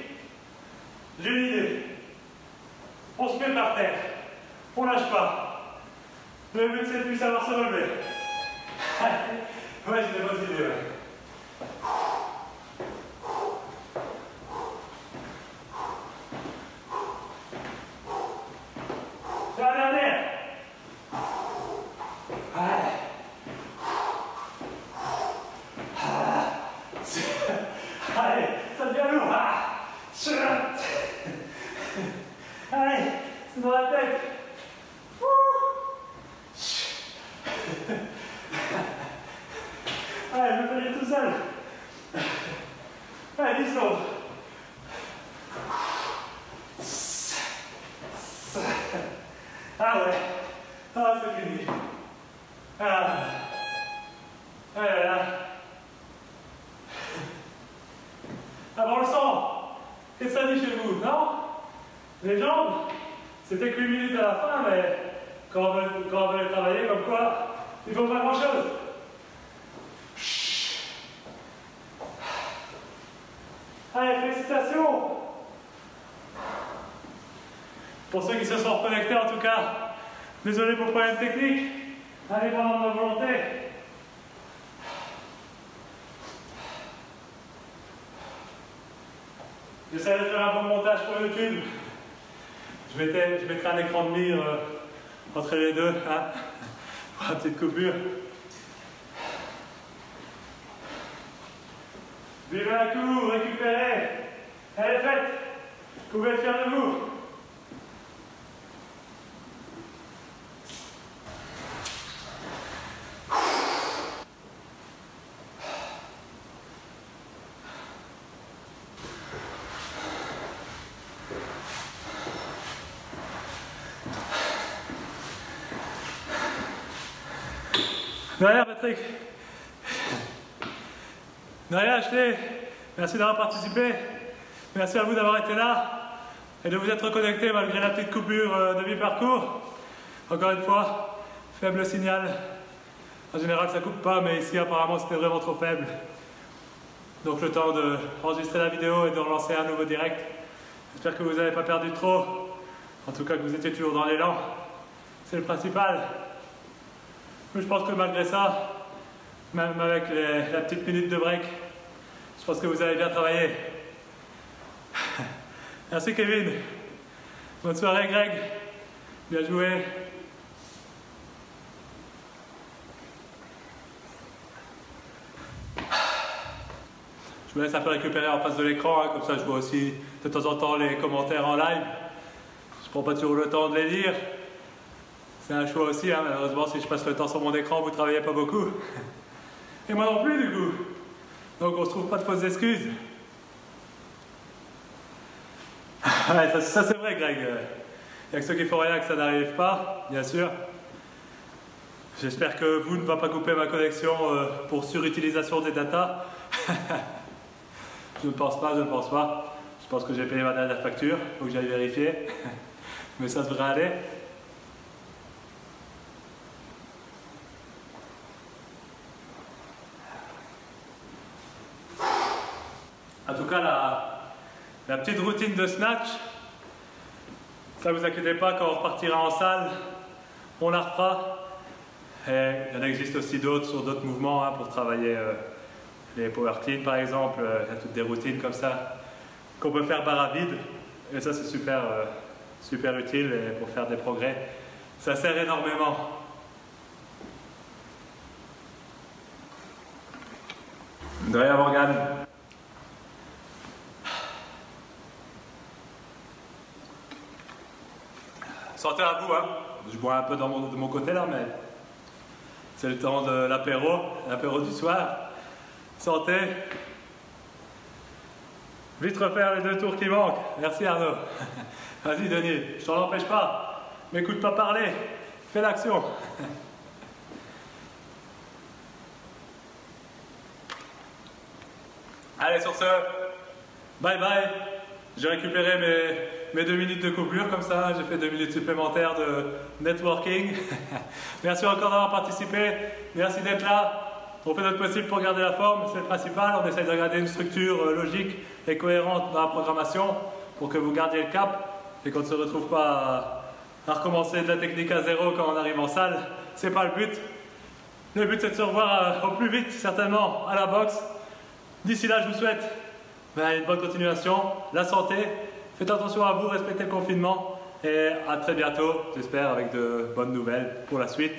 j'ai une idée. On se met par terre. On lâche pas. Le but, c'est de plus savoir se relever. Ouais, j'ai des bonnes idées, ouais. C'est la dernière. Allez, ça devient lourd. Allez, c'est dans la tête. Allez, je vais faire tout seul. Allez, 10 secondes. Ah ouais. Ah, c'est fini. Ah. Ah là là. Avant le sang. Qu'est-ce que ça dit chez vous, non? Les jambes, c'était que 8 minutes à la fin, mais quand on veut les travailler, comme quoi, il ne faut pas grand-chose. Allez, félicitations! Pour ceux qui se sont reconnectés en tout cas, désolé pour le problème technique, indépendant de ma volonté. J'essaie de faire un bon montage pour YouTube. Je mettrai un écran de mire entre les deux, hein, pour une petite coupure. Vivez un coup, récupérez. Elle est faite. Vous pouvez être fiers de vous. De rien, Patrick. De rien, Ashley. Merci d'avoir participé. Merci à vous d'avoir été là et de vous être connecté malgré la petite coupure de mi-parcours. Encore une fois, faible signal. En général, ça coupe pas, mais ici, apparemment, c'était vraiment trop faible. Donc, le temps d'enregistrer la vidéo et de relancer un nouveau direct. J'espère que vous n'avez pas perdu trop. En tout cas, que vous étiez toujours dans l'élan. C'est le principal. Mais je pense que malgré ça, même avec la petite minute de break, je pense que vous avez bien travaillé. Merci Kevin. Bonne soirée Greg. Bien joué. Je me laisse un peu récupérer en face de l'écran, hein, comme ça je vois aussi de temps en temps les commentaires en live. Je prends pas toujours le temps de les lire. C'est un choix aussi, hein. Malheureusement si je passe le temps sur mon écran, vous ne travaillez pas beaucoup. Et moi non plus du coup. Donc on se trouve pas de fausses excuses. Ouais, ça c'est vrai Greg. Il y a que ceux qui font rien que ça n'arrive pas, bien sûr. J'espère que vous ne va pas couper ma connexion pour surutilisation des datas. Je ne pense pas. Je pense que j'ai payé ma dernière facture, il faut que j'aille vérifier. Mais ça devrait aller. En tout cas, la petite routine de snatch, ça vous inquiétez pas, quand on repartira en salle, on la refera. Et il y en existe aussi d'autres sur d'autres mouvements hein, pour travailler les power clean par exemple. Il y a toutes des routines comme ça qu'on peut faire barre à vide. Et ça c'est super, super utile et pour faire des progrès. Ça sert énormément. De rien Morgane. Santé à vous, hein. Je bois un peu de mon côté là, mais c'est le temps de l'apéro du soir. Santé. Vite refaire les 2 tours qui manquent. Merci Arnaud. Vas-y Denis, je t'en empêche pas. M'écoute pas parler. Fais l'action. Allez sur ce, bye bye. J'ai récupéré mes 2 minutes de coupure comme ça, j'ai fait 2 minutes supplémentaires de networking. Merci encore d'avoir participé, merci d'être là. On fait notre possible pour garder la forme, c'est le principal. On essaie de garder une structure logique et cohérente dans la programmation pour que vous gardiez le cap et qu'on ne se retrouve pas à recommencer de la technique à zéro quand on arrive en salle. C'est pas le but. Le but c'est de se revoir au plus vite, certainement, à la boxe. D'ici là, je vous souhaite une bonne continuation, la santé, faites attention à vous, respectez le confinement et à très bientôt, j'espère, avec de bonnes nouvelles pour la suite.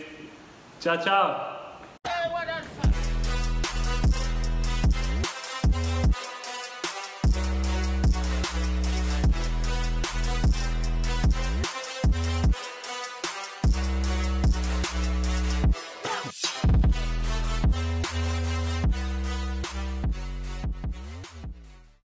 Ciao, ciao!